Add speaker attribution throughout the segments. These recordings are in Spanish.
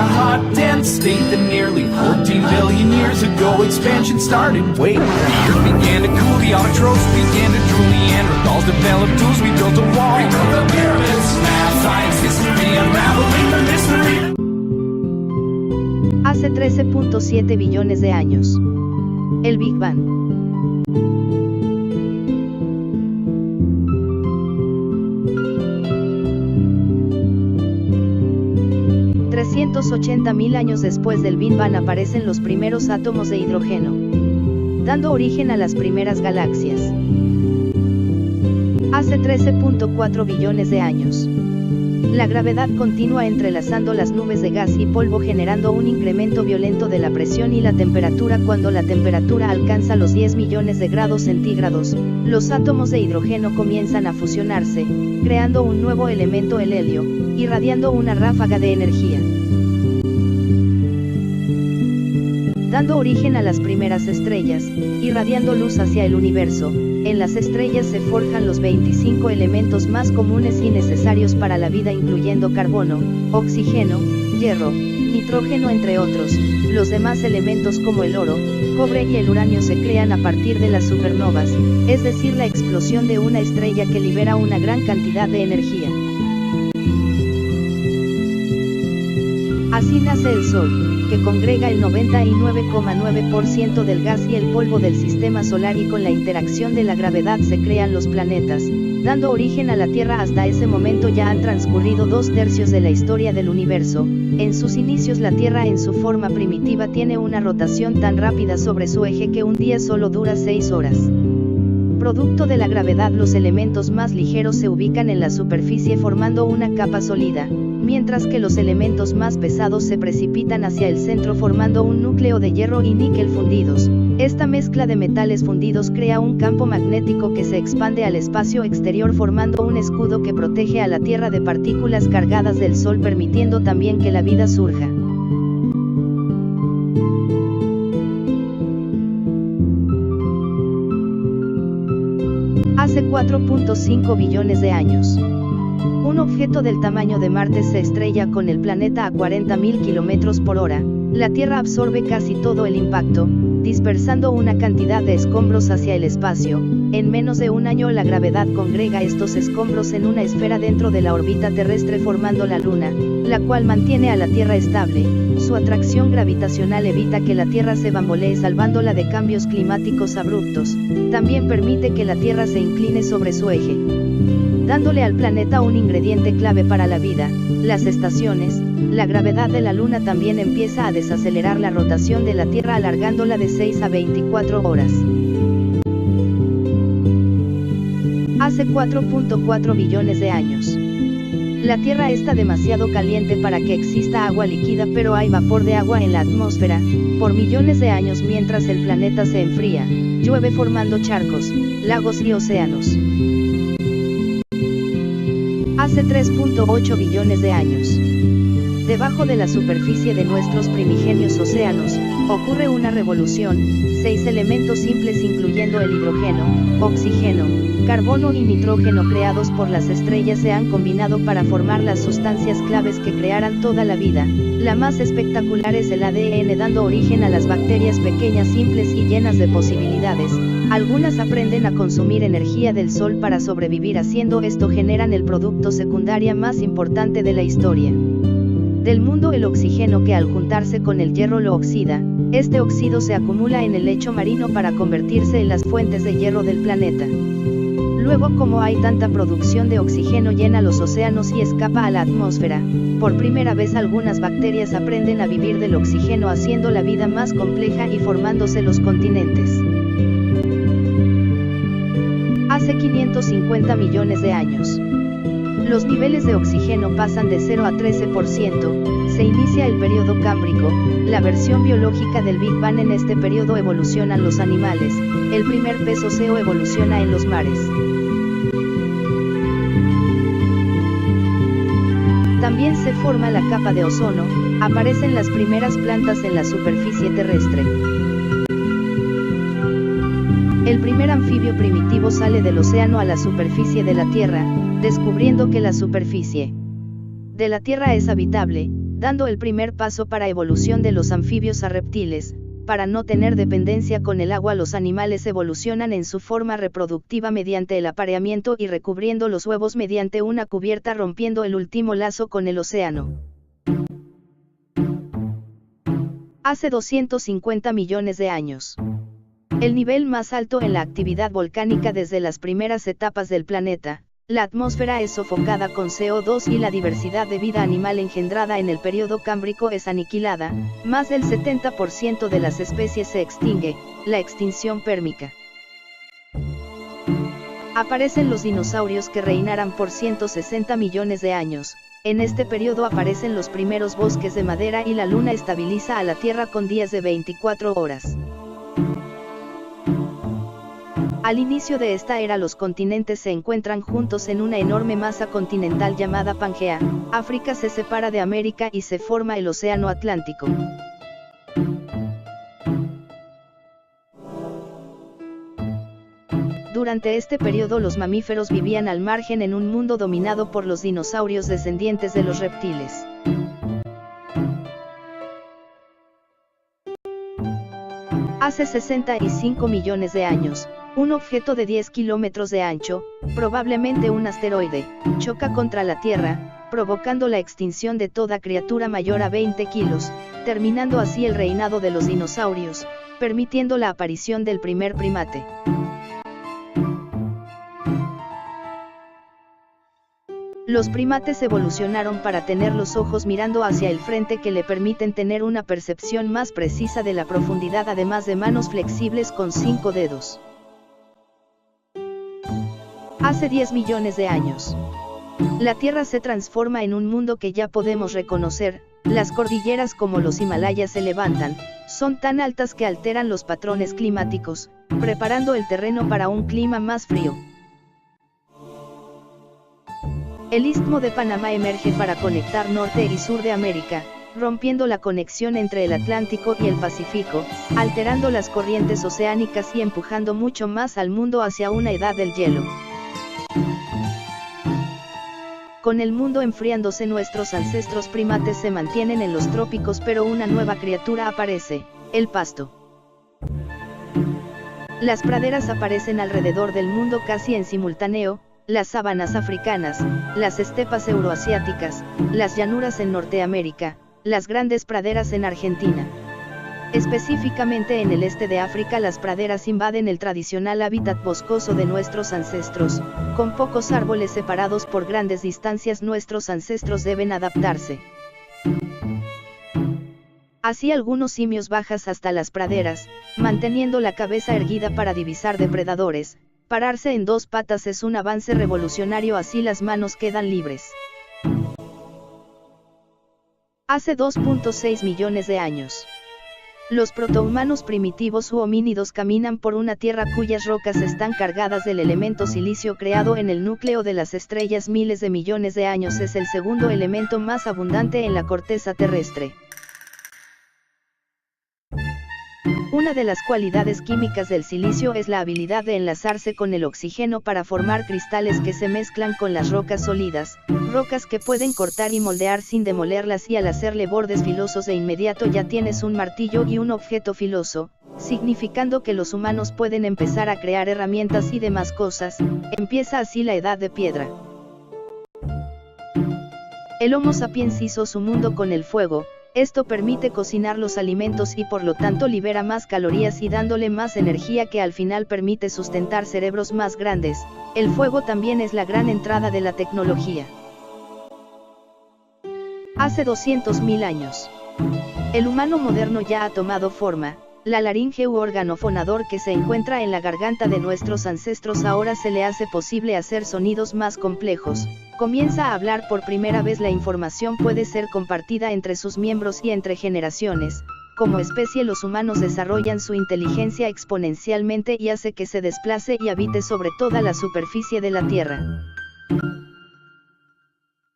Speaker 1: hot, dense state that nearly 14 billion years ago expansion started. Wait, the earth began to cool, the autotrophs began to drool, Neanderthals developed tools, we built a wall. We built the pyramids, math, science, history, unraveling the mystery.
Speaker 2: Hace 13.7 billones de años. El Big Bang. $380.000 años después del Big Bang aparecen los primeros átomos de hidrógeno, dando origen a las primeras galaxias. Hace 13.4 billones de años. La gravedad continúa entrelazando las nubes de gas y polvo generando un incremento violento de la presión y la temperatura. Cuando la temperatura alcanza los 10 millones de grados centígrados, los átomos de hidrógeno comienzan a fusionarse, creando un nuevo elemento, el helio, irradiando una ráfaga de energía, dando origen a las primeras estrellas, irradiando luz hacia el universo. En las estrellas se forjan los 25 elementos más comunes y necesarios para la vida, incluyendo carbono, oxígeno, hierro, nitrógeno, entre otros. Los demás elementos como el oro, cobre y el uranio se crean a partir de las supernovas, es decir, la explosión de una estrella que libera una gran cantidad de energía. Así nace el Sol, que congrega el 99,9% del gas y el polvo del sistema solar, y con la interacción de la gravedad se crean los planetas, dando origen a la Tierra. Hasta ese momento ya han transcurrido 2/3 de la historia del universo. En sus inicios la Tierra en su forma primitiva tiene una rotación tan rápida sobre su eje que un día solo dura 6 horas. Producto de la gravedad, los elementos más ligeros se ubican en la superficie formando una capa sólida, mientras que los elementos más pesados se precipitan hacia el centro formando un núcleo de hierro y níquel fundidos. Esta mezcla de metales fundidos crea un campo magnético que se expande al espacio exterior formando un escudo que protege a la Tierra de partículas cargadas del Sol, permitiendo también que la vida surja. Hace 4.5 billones de años. Un objeto del tamaño de Marte se estrella con el planeta a 40.000 km/h. La Tierra absorbe casi todo el impacto, dispersando una cantidad de escombros hacia el espacio. En menos de un año la gravedad congrega estos escombros en una esfera dentro de la órbita terrestre formando la Luna, la cual mantiene a la Tierra estable. Su atracción gravitacional evita que la Tierra se bambolee salvándola de cambios climáticos abruptos. También permite que la Tierra se incline sobre su eje, dándole al planeta un ingrediente clave para la vida, las estaciones. La gravedad de la Luna también empieza a desacelerar la rotación de la Tierra alargándola de 6 a 24 horas. Hace 4.4 billones de años. La Tierra está demasiado caliente para que exista agua líquida, pero hay vapor de agua en la atmósfera. Por millones de años, mientras el planeta se enfría, llueve formando charcos, lagos y océanos. Hace 3.8 billones de años. Debajo de la superficie de nuestros primigenios océanos, ocurre una revolución. 6 elementos simples, incluyendo el hidrógeno, oxígeno, carbono y nitrógeno creados por las estrellas, se han combinado para formar las sustancias claves que crearán toda la vida. La más espectacular es el ADN, dando origen a las bacterias pequeñas, simples y llenas de posibilidades. Algunas aprenden a consumir energía del Sol para sobrevivir, haciendo esto generan el producto secundario más importante de la historia del mundo, el oxígeno, que al juntarse con el hierro lo oxida. Este óxido se acumula en el lecho marino para convertirse en las fuentes de hierro del planeta. Luego, como hay tanta producción de oxígeno, llena los océanos y escapa a la atmósfera. Por primera vez algunas bacterias aprenden a vivir del oxígeno, haciendo la vida más compleja y formándose los continentes. Hace 550 millones de años. Los niveles de oxígeno pasan de 0 a 13%, se inicia el periodo cámbrico, la versión biológica del Big Bang. En este periodo evolucionan los animales, el primer pez óseo evoluciona en los mares. También se forma la capa de ozono, aparecen las primeras plantas en la superficie terrestre. El primer anfibio primitivo sale del océano a la superficie de la Tierra, descubriendo que la superficie de la Tierra es habitable. dando el primer paso para evolución de los anfibios a reptiles. Para no tener dependencia con el agua, los animales evolucionan en su forma reproductiva mediante el apareamiento y recubriendo los huevos mediante una cubierta, rompiendo el último lazo con el océano. Hace 250 millones de años. El nivel más alto en la actividad volcánica desde las primeras etapas del planeta. La atmósfera es sofocada con CO2 y la diversidad de vida animal engendrada en el período cámbrico es aniquilada, más del 70% de las especies se extingue, la extinción pérmica. Aparecen los dinosaurios que reinarán por 160 millones de años, en este periodo aparecen los primeros bosques de madera y la luna estabiliza a la Tierra con días de 24 horas. Al inicio de esta era los continentes se encuentran juntos en una enorme masa continental llamada Pangea, África se separa de América y se forma el Océano Atlántico. Durante este periodo los mamíferos vivían al margen en un mundo dominado por los dinosaurios descendientes de los reptiles. Hace 65 millones de años, un objeto de 10 kilómetros de ancho, probablemente un asteroide, choca contra la Tierra, provocando la extinción de toda criatura mayor a 20 kilos, terminando así el reinado de los dinosaurios, permitiendo la aparición del primer primate. Los primates evolucionaron para tener los ojos mirando hacia el frente que le permiten tener una percepción más precisa de la profundidad, además de manos flexibles con 5 dedos. Hace 10 millones de años. La Tierra se transforma en un mundo que ya podemos reconocer, las cordilleras como los Himalayas se levantan, son tan altas que alteran los patrones climáticos, preparando el terreno para un clima más frío. El Istmo de Panamá emerge para conectar norte y sur de América, rompiendo la conexión entre el Atlántico y el Pacífico, alterando las corrientes oceánicas y empujando mucho más al mundo hacia una edad del hielo. Con el mundo enfriándose, nuestros ancestros primates se mantienen en los trópicos, pero una nueva criatura aparece, el pasto. Las praderas aparecen alrededor del mundo casi en simultáneo, las sabanas africanas, las estepas euroasiáticas, las llanuras en Norteamérica, las grandes praderas en Argentina. Específicamente en el este de África, las praderas invaden el tradicional hábitat boscoso de nuestros ancestros, con pocos árboles separados por grandes distancias. Nuestros ancestros deben adaptarse. Así algunos simios bajan hasta las praderas, manteniendo la cabeza erguida para divisar depredadores. Pararse en dos patas es un avance revolucionario, así las manos quedan libres. Hace 2.6 millones de años. Los protohumanos primitivos u homínidos caminan por una tierra cuyas rocas están cargadas del elemento silicio creado en el núcleo de las estrellas miles de millones de años. Es el segundo elemento más abundante en la corteza terrestre. Una de las cualidades químicas del silicio es la habilidad de enlazarse con el oxígeno para formar cristales que se mezclan con las rocas sólidas, rocas que pueden cortar y moldear sin demolerlas, y al hacerle bordes filosos de inmediato ya tienes un martillo y un objeto filoso, significando que los humanos pueden empezar a crear herramientas y demás cosas. Empieza así la edad de piedra. El Homo sapiens hizo su mundo con el fuego. Esto permite cocinar los alimentos y por lo tanto libera más calorías y dándole más energía, que al final permite sustentar cerebros más grandes. El fuego también es la gran entrada de la tecnología. Hace 200.000 años. El humano moderno ya ha tomado forma. La laringe u órgano fonador que se encuentra en la garganta de nuestros ancestros ahora se le hace posible hacer sonidos más complejos. Comienza a hablar por primera vez. La información puede ser compartida entre sus miembros y entre generaciones. Como especie, los humanos desarrollan su inteligencia exponencialmente y hace que se desplace y habite sobre toda la superficie de la Tierra.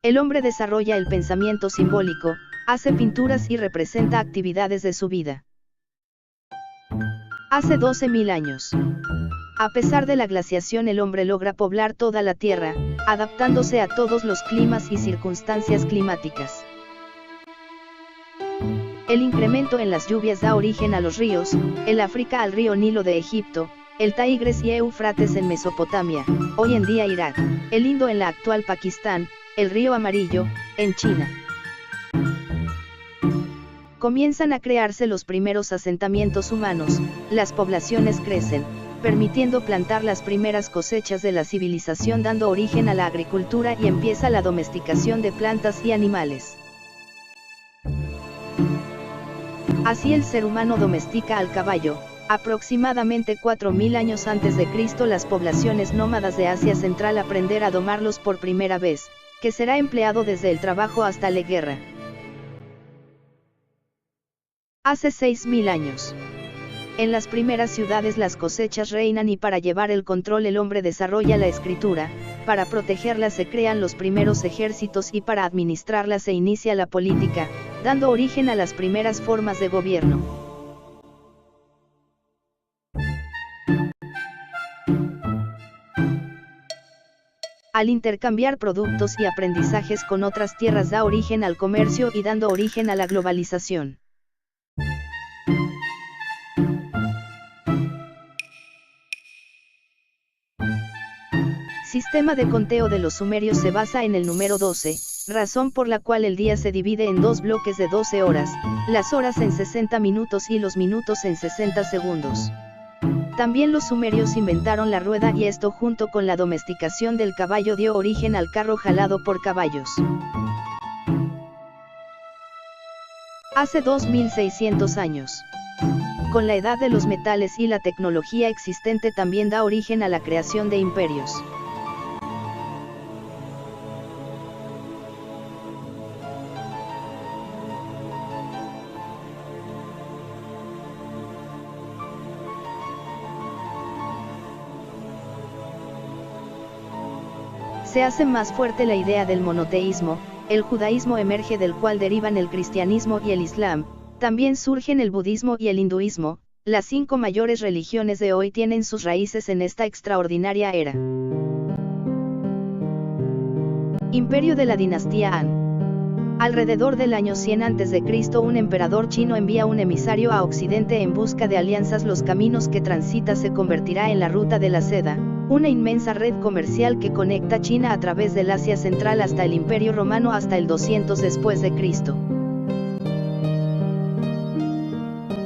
Speaker 2: El hombre desarrolla el pensamiento simbólico, hace pinturas y representa actividades de su vida. Hace 12.000 años. A pesar de la glaciación, el hombre logra poblar toda la Tierra, adaptándose a todos los climas y circunstancias climáticas. El incremento en las lluvias da origen a los ríos, el África al río Nilo de Egipto, el Tigris y Éufrates en Mesopotamia, hoy en día Irak, el Indo en la actual Pakistán, el río Amarillo, en China. Comienzan a crearse los primeros asentamientos humanos, las poblaciones crecen, permitiendo plantar las primeras cosechas de la civilización, dando origen a la agricultura, y empieza la domesticación de plantas y animales. Así el ser humano domestica al caballo. Aproximadamente 4000 años antes de Cristo, las poblaciones nómadas de Asia Central aprender a domarlos por primera vez, que será empleado desde el trabajo hasta la guerra. Hace 6000 años. En las primeras ciudades las cosechas reinan, y para llevar el control el hombre desarrolla la escritura, para protegerlas se crean los primeros ejércitos y para administrarlas se inicia la política, dando origen a las primeras formas de gobierno. Al intercambiar productos y aprendizajes con otras tierras da origen al comercio y dando origen a la globalización. Sistema de conteo de los sumerios se basa en el número 12, razón por la cual el día se divide en dos bloques de 12 horas, las horas en 60 minutos y los minutos en 60 segundos. También los sumerios inventaron la rueda, y esto junto con la domesticación del caballo dio origen al carro jalado por caballos. Hace 2600 años. Con la edad de los metales y la tecnología existente también da origen a la creación de imperios. Se hace más fuerte la idea del monoteísmo, el judaísmo emerge, del cual derivan el cristianismo y el islam, también surgen el budismo y el hinduismo. Las 5 mayores religiones de hoy tienen sus raíces en esta extraordinaria era. Imperio de la dinastía Han. Alrededor del año 100 a.C., un emperador chino envía un emisario a Occidente en busca de alianzas. Los caminos que transita se convertirá en la ruta de la seda, una inmensa red comercial que conecta China a través del Asia Central hasta el Imperio Romano hasta el 200 después de Cristo.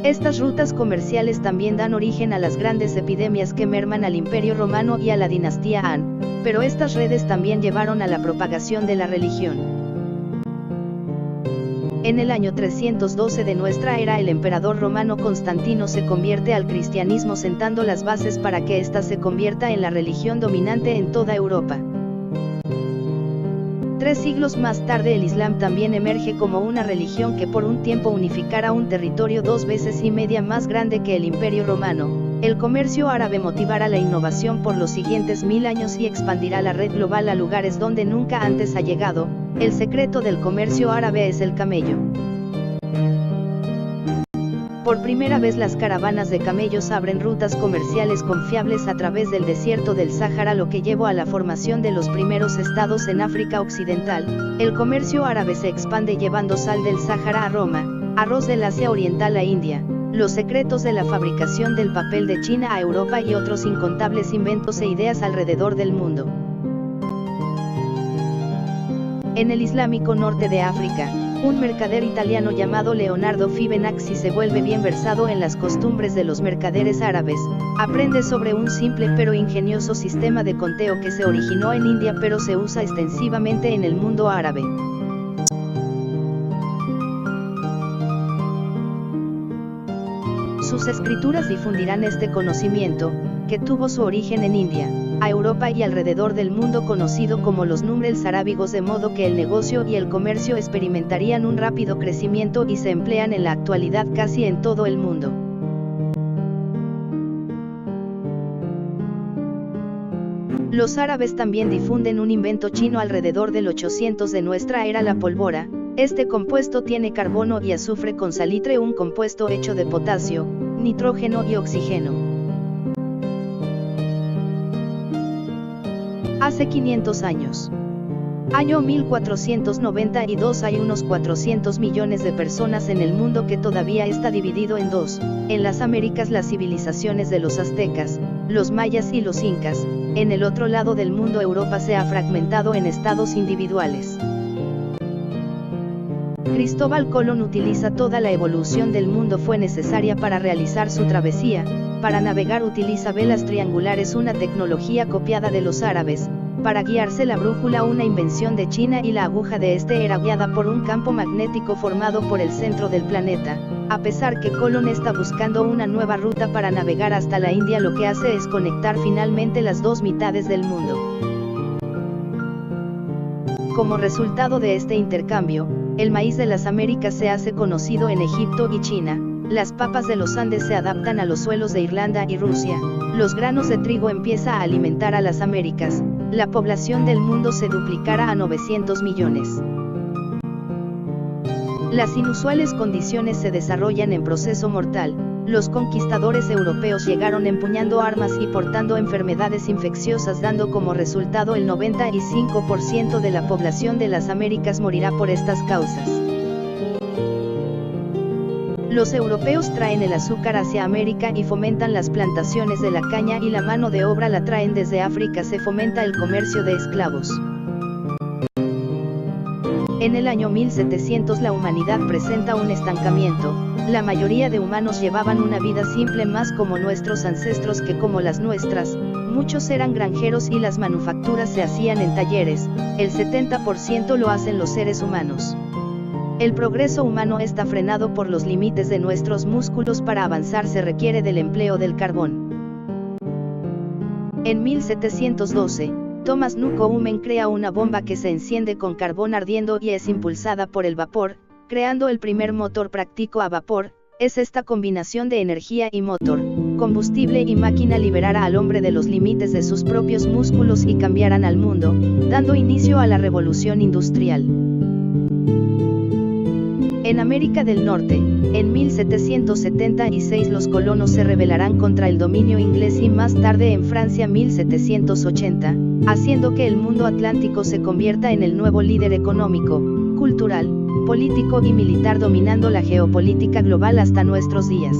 Speaker 2: Estas rutas comerciales también dan origen a las grandes epidemias que merman al Imperio Romano y a la dinastía Han, pero estas redes también llevaron a la propagación de la religión. En el año 312 de nuestra era, el emperador romano Constantino se convierte al cristianismo, sentando las bases para que ésta se convierta en la religión dominante en toda Europa. 3 siglos más tarde, el Islam también emerge como una religión que por un tiempo unificará un territorio 2 veces y media más grande que el Imperio Romano. El comercio árabe motivará la innovación por los siguientes 1000 años y expandirá la red global a lugares donde nunca antes ha llegado. El secreto del comercio árabe es el camello. Por primera vez las caravanas de camellos abren rutas comerciales confiables a través del desierto del Sáhara, lo que llevó a la formación de los primeros estados en África Occidental. El comercio árabe se expande llevando sal del Sáhara a Roma, arroz del Asia Oriental a India, los secretos de la fabricación del papel de China a Europa y otros incontables inventos e ideas alrededor del mundo. En el islámico norte de África, un mercader italiano llamado Leonardo Fibonacci se vuelve bien versado en las costumbres de los mercaderes árabes. Aprende sobre un simple pero ingenioso sistema de conteo que se originó en India pero se usa extensivamente en el mundo árabe. Sus escrituras difundirán este conocimiento, que tuvo su origen en India, a Europa y alrededor del mundo, conocido como los números arábigos, de modo que el negocio y el comercio experimentarían un rápido crecimiento y se emplean en la actualidad casi en todo el mundo. Los árabes también difunden un invento chino alrededor del 800 de nuestra era, la pólvora. Este compuesto tiene carbono y azufre con salitre, un compuesto hecho de potasio, nitrógeno y oxígeno. Hace 500 años. Año 1492. Hay unos 400 millones de personas en el mundo que todavía está dividido en dos. En las Américas las civilizaciones de los aztecas, los mayas y los incas. En el otro lado del mundo Europa se ha fragmentado en estados individuales. Cristóbal Colón utiliza toda la evolución del mundo fue necesaria para realizar su travesía. Para navegar utiliza velas triangulares, una tecnología copiada de los árabes. Para guiarse la brújula, una invención de China, y la aguja de este era guiada por un campo magnético formado por el centro del planeta. A pesar que Colón está buscando una nueva ruta para navegar hasta la India, lo que hace es conectar finalmente las dos mitades del mundo. Como resultado de este intercambio, el maíz de las Américas se hace conocido en Egipto y China. Las papas de los Andes se adaptan a los suelos de Irlanda y Rusia. Los granos de trigo empieza a alimentar a las Américas. La población del mundo se duplicará a 900 millones. Las inusuales condiciones se desarrollan en proceso mortal. Los conquistadores europeos llegaron empuñando armas y portando enfermedades infecciosas, dando como resultado el 95% de la población de las Américas morirá por estas causas. Los europeos traen el azúcar hacia América y fomentan las plantaciones de la caña, y la mano de obra la traen desde África. Se fomenta el comercio de esclavos. En el año 1700 la humanidad presenta un estancamiento. La mayoría de humanos llevaban una vida simple, más como nuestros ancestros que como las nuestras. Muchos eran granjeros y las manufacturas se hacían en talleres. El 70% lo hacen los seres humanos. El progreso humano está frenado por los límites de nuestros músculos. Para avanzar se requiere del empleo del carbón. En 1712, Thomas Newcomen crea una bomba que se enciende con carbón ardiendo y es impulsada por el vapor, creando el primer motor práctico a vapor. Es esta combinación de energía y motor, combustible y máquina liberará al hombre de los límites de sus propios músculos y cambiarán al mundo, dando inicio a la revolución industrial. En América del Norte, en 1776 los colonos se rebelarán contra el dominio inglés, y más tarde en Francia 1780, haciendo que el mundo atlántico se convierta en el nuevo líder económico, cultural, político y militar, dominando la geopolítica global hasta nuestros días.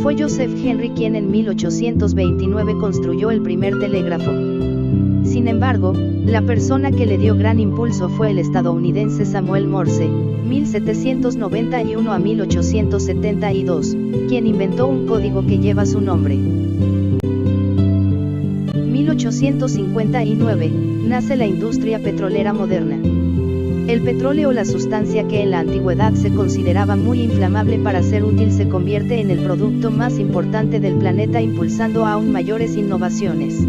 Speaker 2: Fue Joseph Henry quien en 1829 construyó el primer telégrafo. Sin embargo, la persona que le dio gran impulso fue el estadounidense Samuel Morse, 1791 a 1872, quien inventó un código que lleva su nombre. 1859, nace la industria petrolera moderna. El petróleo, la sustancia que en la antigüedad se consideraba muy inflamable para ser útil, se convierte en el producto más importante del planeta, impulsando aún mayores innovaciones.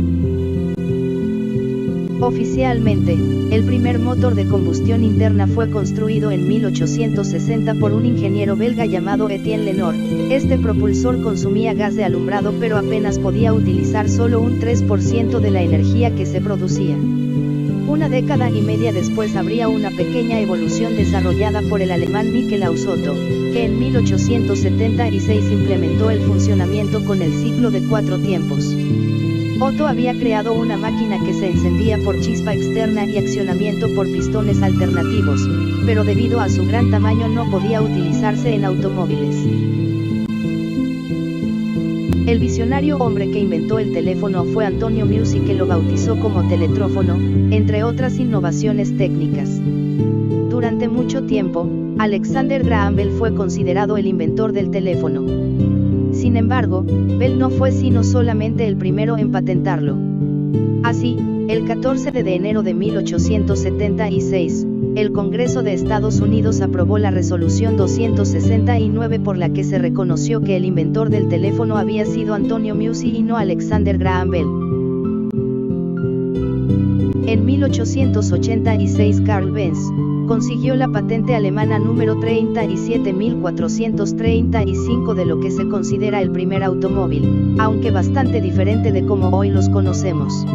Speaker 2: Oficialmente, el primer motor de combustión interna fue construido en 1860 por un ingeniero belga llamado Etienne Lenor. Este propulsor consumía gas de alumbrado, pero apenas podía utilizar solo un 3% de la energía que se producía. Una década y media después habría una pequeña evolución desarrollada por el alemán Nikolaus Otto, que en 1876 implementó el funcionamiento con el ciclo de 4 tiempos. Otto había creado una máquina que se encendía por chispa externa y accionamiento por pistones alternativos, pero debido a su gran tamaño no podía utilizarse en automóviles. El visionario hombre que inventó el teléfono fue Antonio Meucci, que lo bautizó como teletrófono, entre otras innovaciones técnicas. Durante mucho tiempo, Alexander Graham Bell fue considerado el inventor del teléfono. Sin embargo, Bell no fue sino solamente el primero en patentarlo. Así, el 14 de enero de 1876, el Congreso de Estados Unidos aprobó la Resolución 269, por la que se reconoció que el inventor del teléfono había sido Antonio Meucci y no Alexander Graham Bell. En 1886 Carl Benz consiguió la patente alemana número 37435 de lo que se considera el primer automóvil, aunque bastante diferente de como hoy los conocemos.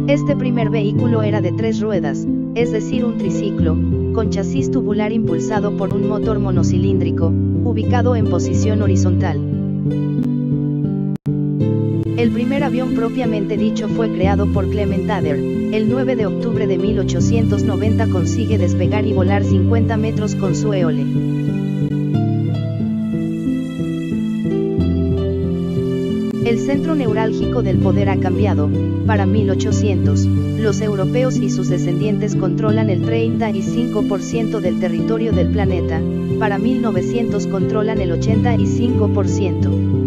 Speaker 2: Este primer vehículo era de 3 ruedas, es decir, un triciclo, con chasis tubular impulsado por un motor monocilíndrico, ubicado en posición horizontal. El primer avión propiamente dicho fue creado por Clement Ader. El 9 de octubre de 1890 consigue despegar y volar 50 metros con su Éole. El centro neurálgico del poder ha cambiado. Para 1800, los europeos y sus descendientes controlan el 35% del territorio del planeta. Para 1900 controlan el 85%.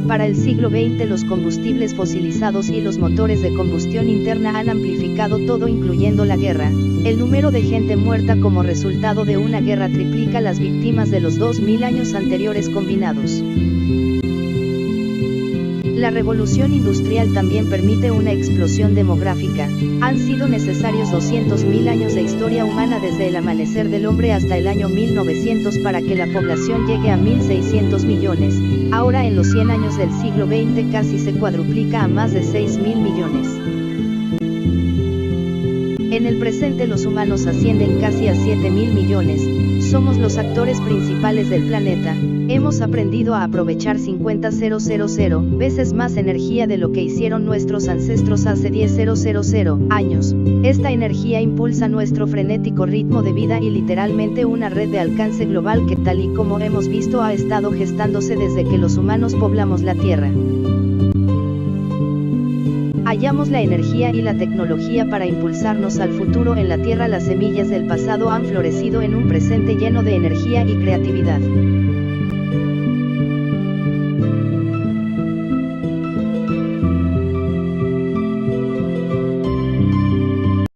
Speaker 2: Para el siglo XX los combustibles fosilizados y los motores de combustión interna han amplificado todo, incluyendo la guerra. El número de gente muerta como resultado de una guerra triplica las víctimas de los 2000 años anteriores combinados. La revolución industrial también permite una explosión demográfica. Han sido necesarios 200.000 años de historia humana desde el amanecer del hombre hasta el año 1900 para que la población llegue a 1.600 millones. Ahora en los 100 años del siglo XX casi se cuadruplica a más de 6.000 millones. En el presente los humanos ascienden casi a 7.000 millones. Somos los actores principales del planeta. Hemos aprendido a aprovechar 50.000 veces más energía de lo que hicieron nuestros ancestros hace 10.000 años. Esta energía impulsa nuestro frenético ritmo de vida y literalmente una red de alcance global que, tal y como hemos visto, ha estado gestándose desde que los humanos poblamos la Tierra. Hallamos la energía y la tecnología para impulsarnos al futuro en la Tierra. Las semillas del pasado han florecido en un presente lleno de energía y creatividad.